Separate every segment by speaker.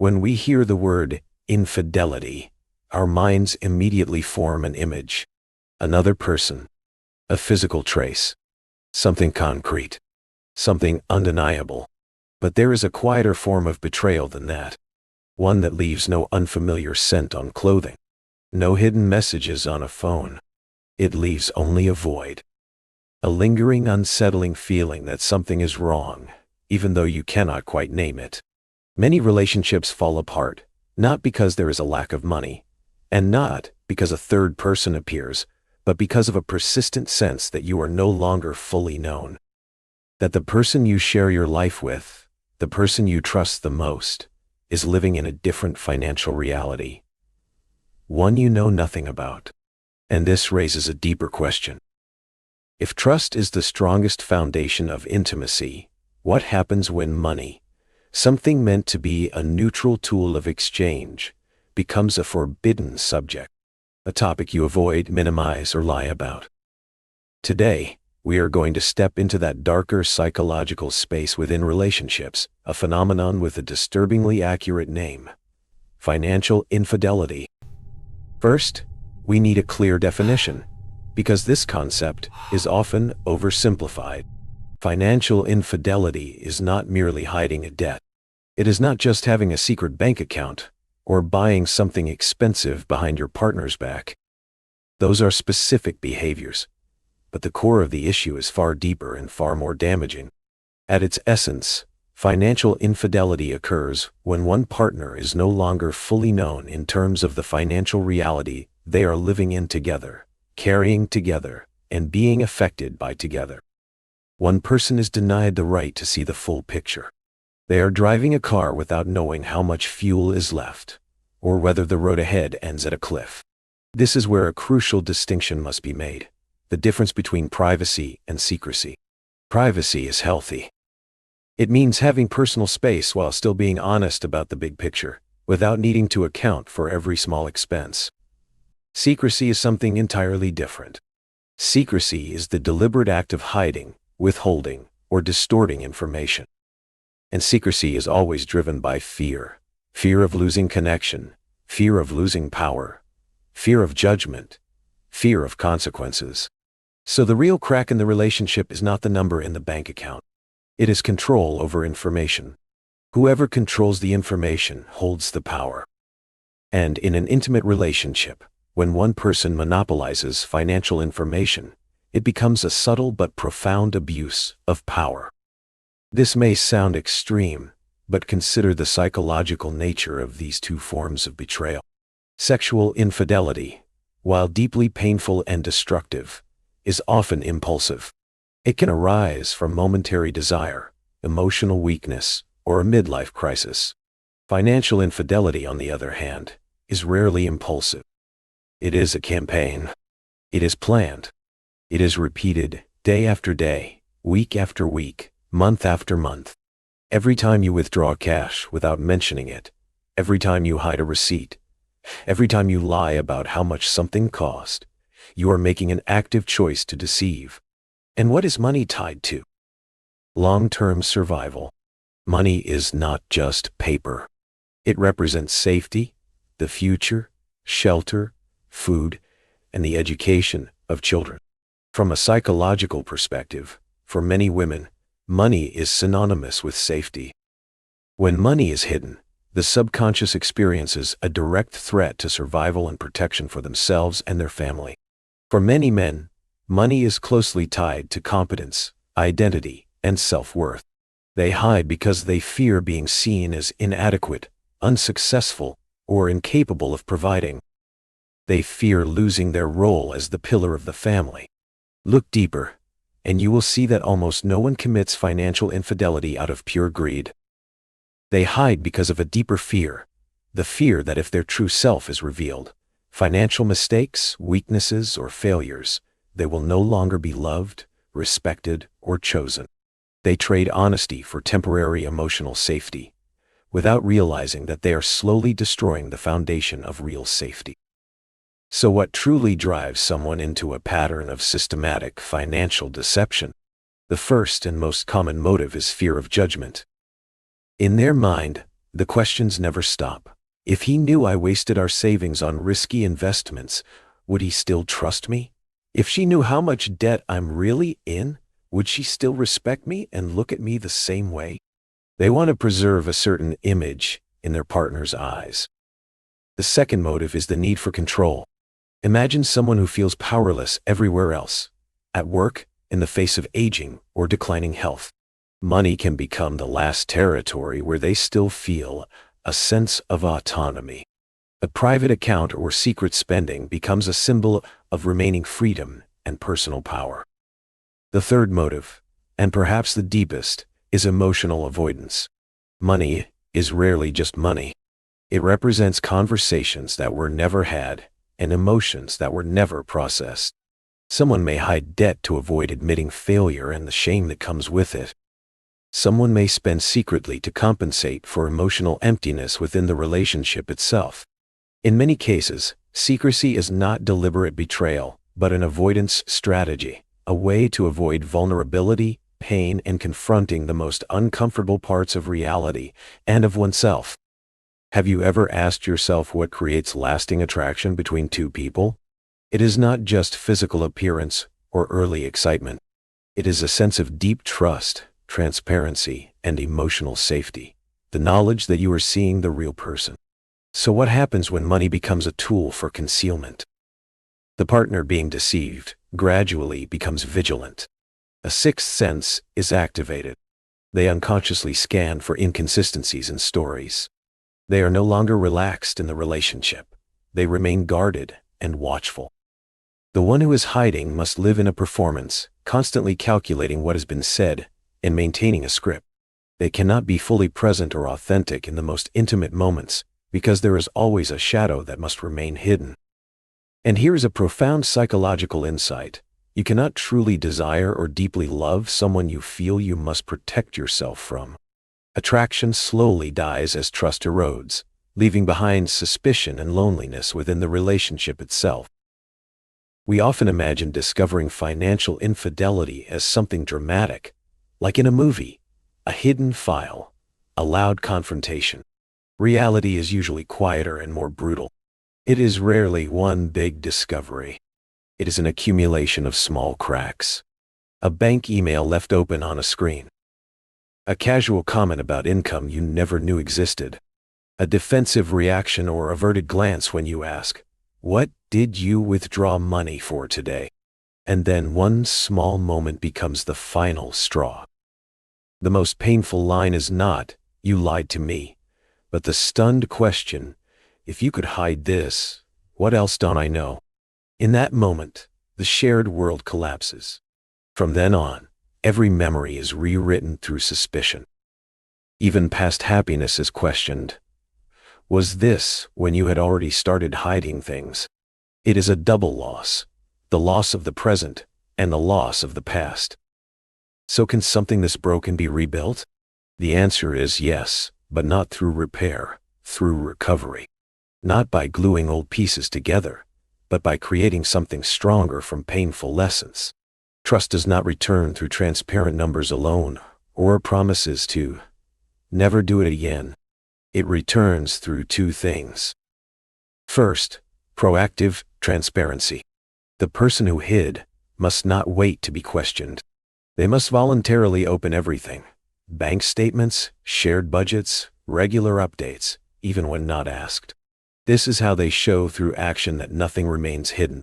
Speaker 1: When we hear the word infidelity, our minds immediately form an image. Another person, a physical trace, something concrete, something undeniable. But there is a quieter form of betrayal than that. One that leaves no unfamiliar scent on clothing, no hidden messages on a phone. It leaves only a void. A lingering, unsettling feeling that something is wrong, even though you cannot quite name it. Many relationships fall apart, not because there is a lack of money, and not because a third person appears, but because of a persistent sense that you are no longer fully known. That the person you share your life with, the person you trust the most, is living in a different financial reality. One you know nothing about. And this raises a deeper question. If trust is the strongest foundation of intimacy, what happens when money, something meant to be a neutral tool of exchange, becomes a forbidden subject, a topic you avoid, minimize, or lie about? Today, we are going to step into that darker psychological space within relationships, a phenomenon with a disturbingly accurate name: financial infidelity. First, we need a clear definition, because this concept is often oversimplified. Financial infidelity is not merely hiding a debt. It is not just having a secret bank account or buying something expensive behind your partner's back. Those are specific behaviors, but the core of the issue is far deeper and far more damaging. At its essence, financial infidelity occurs when one partner is no longer fully known in terms of the financial reality they are living in together, carrying together, and being affected by together. One person is denied the right to see the full picture. They are driving a car without knowing how much fuel is left, or whether the road ahead ends at a cliff. This is where a crucial distinction must be made: the difference between privacy and secrecy. Privacy is healthy. It means having personal space while still being honest about the big picture, without needing to account for every small expense. Secrecy is something entirely different. Secrecy is the deliberate act of hiding, withholding, or distorting information. And secrecy is always driven by fear. Fear of losing connection, fear of losing power, fear of judgment, fear of consequences. So the real crack in the relationship is not the number in the bank account. It is control over information. Whoever controls the information holds the power. And in an intimate relationship, when one person monopolizes financial information, it becomes a subtle but profound abuse of power. This may sound extreme, but consider the psychological nature of these two forms of betrayal. Sexual infidelity, while deeply painful and destructive, is often impulsive. It can arise from momentary desire, emotional weakness, or a midlife crisis. Financial infidelity, on the other hand, is rarely impulsive. It is a campaign. It is planned. It is repeated, day after day, week after week, month after month. Every time you withdraw cash without mentioning it, every time you hide a receipt, every time you lie about how much something cost, you are making an active choice to deceive. And what is money tied to? Long-term survival. Money is not just paper. It represents safety, the future, shelter, food, and the education of children. From a psychological perspective, for many women, money is synonymous with safety. When money is hidden, the subconscious experiences a direct threat to survival and protection for themselves and their family. For many men, money is closely tied to competence, identity, and self-worth. They hide because they fear being seen as inadequate, unsuccessful, or incapable of providing. They fear losing their role as the pillar of the family. Look deeper, and you will see that almost no one commits financial infidelity out of pure greed. They hide because of a deeper fear, the fear that if their true self is revealed, financial mistakes, weaknesses, or failures, they will no longer be loved, respected, or chosen. They trade honesty for temporary emotional safety, without realizing that they are slowly destroying the foundation of real safety. So what truly drives someone into a pattern of systematic financial deception? The first and most common motive is fear of judgment. In their mind, The questions never stop. If he knew I wasted our savings on risky investments, would he still trust me? If she knew how much debt I'm really in, would she still respect me and look at me the same way? They want to preserve a certain image in their partner's eyes. The second motive is the need for control. Imagine someone who feels powerless everywhere else, at work, in the face of aging or declining health. Money can become the last territory where they still feel a sense of autonomy. A private account or secret spending becomes a symbol of remaining freedom and personal power. The third motive, and perhaps the deepest, is emotional avoidance. Money is rarely just money. It represents conversations that were never had and emotions that were never processed. Someone may hide debt to avoid admitting failure and the shame that comes with it. Someone may spend secretly to compensate for emotional emptiness within the relationship itself. In many cases, secrecy is not deliberate betrayal, but an avoidance strategy, a way to avoid vulnerability, pain, and confronting the most uncomfortable parts of reality and of oneself. Have you ever asked yourself what creates lasting attraction between two people? It is not just physical appearance or early excitement. It is a sense of deep trust, transparency, and emotional safety, the knowledge that you are seeing the real person. So what happens when money becomes a tool for concealment? The partner being deceived gradually becomes vigilant. A sixth sense is activated. They unconsciously scan for inconsistencies in stories. They are no longer relaxed in the relationship. They remain guarded and watchful. The one who is hiding must live in a performance, constantly calculating what has been said and maintaining a script. They cannot be fully present or authentic in the most intimate moments, because there is always a shadow that must remain hidden. And here is a profound psychological insight. You cannot truly desire or deeply love someone you feel you must protect yourself from. Attraction slowly dies as trust erodes, leaving behind suspicion and loneliness within the relationship itself. We often imagine discovering financial infidelity as something dramatic, like in a movie, a hidden file, a loud confrontation. Reality is usually quieter and more brutal. It is rarely one big discovery. It is an accumulation of small cracks. A bank email left open on a screen. A casual comment about income you never knew existed. A defensive reaction or averted glance when you ask, "What did you withdraw money for today?" And then one small moment becomes the final straw. The most painful line is not, "You lied to me," but the stunned question, "If you could hide this, what else don't I know?" In that moment, the shared world collapses. From then on, every memory is rewritten through suspicion. Even past happiness is questioned. Was this when you had already started hiding things? It is a double loss, the loss of the present and the loss of the past. So can something this broken be rebuilt? The answer is yes, but not through repair, through recovery. Not by gluing old pieces together, but by creating something stronger from painful lessons. Trust does not return through transparent numbers alone, or promises to never do it again. It returns through two things. First, proactive transparency. The person who hid must not wait to be questioned. They must voluntarily open everything: bank statements, shared budgets, regular updates, even when not asked. This is how they show through action that nothing remains hidden.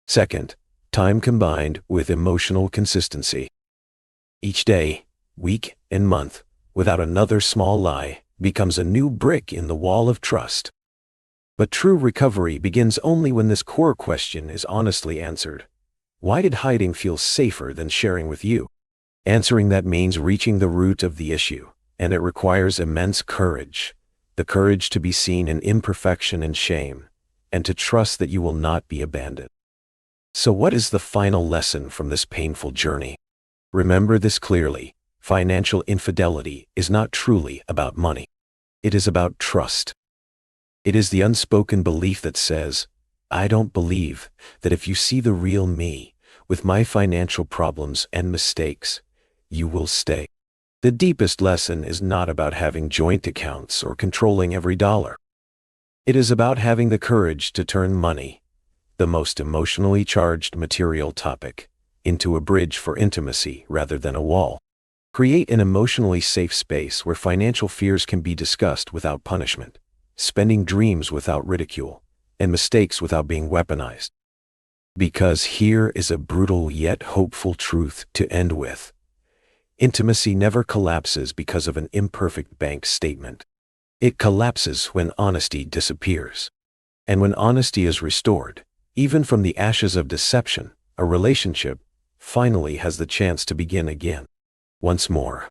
Speaker 1: Second, time combined with emotional consistency. Each day, week, and month, without another small lie, becomes a new brick in the wall of trust. But true recovery begins only when this core question is honestly answered. Why did hiding feel safer than sharing with you? Answering that means reaching the root of the issue, and it requires immense courage. The courage to be seen in imperfection and shame, and to trust that you will not be abandoned. So what is the final lesson from this painful journey? Remember this clearly: financial infidelity is not truly about money. It is about trust. It is the unspoken belief that says, "I don't believe that if you see the real me, with my financial problems and mistakes, you will stay." The deepest lesson is not about having joint accounts or controlling every dollar. It is about having the courage to turn money, the most emotionally charged material topic, into a bridge for intimacy rather than a wall. Create an emotionally safe space where financial fears can be discussed without punishment, spending dreams without ridicule, and mistakes without being weaponized. Because here is a brutal yet hopeful truth to end with. Intimacy never collapses because of an imperfect bank statement. It collapses when honesty disappears. And when honesty is restored, even from the ashes of deception, a relationship finally has the chance to begin again. Once more.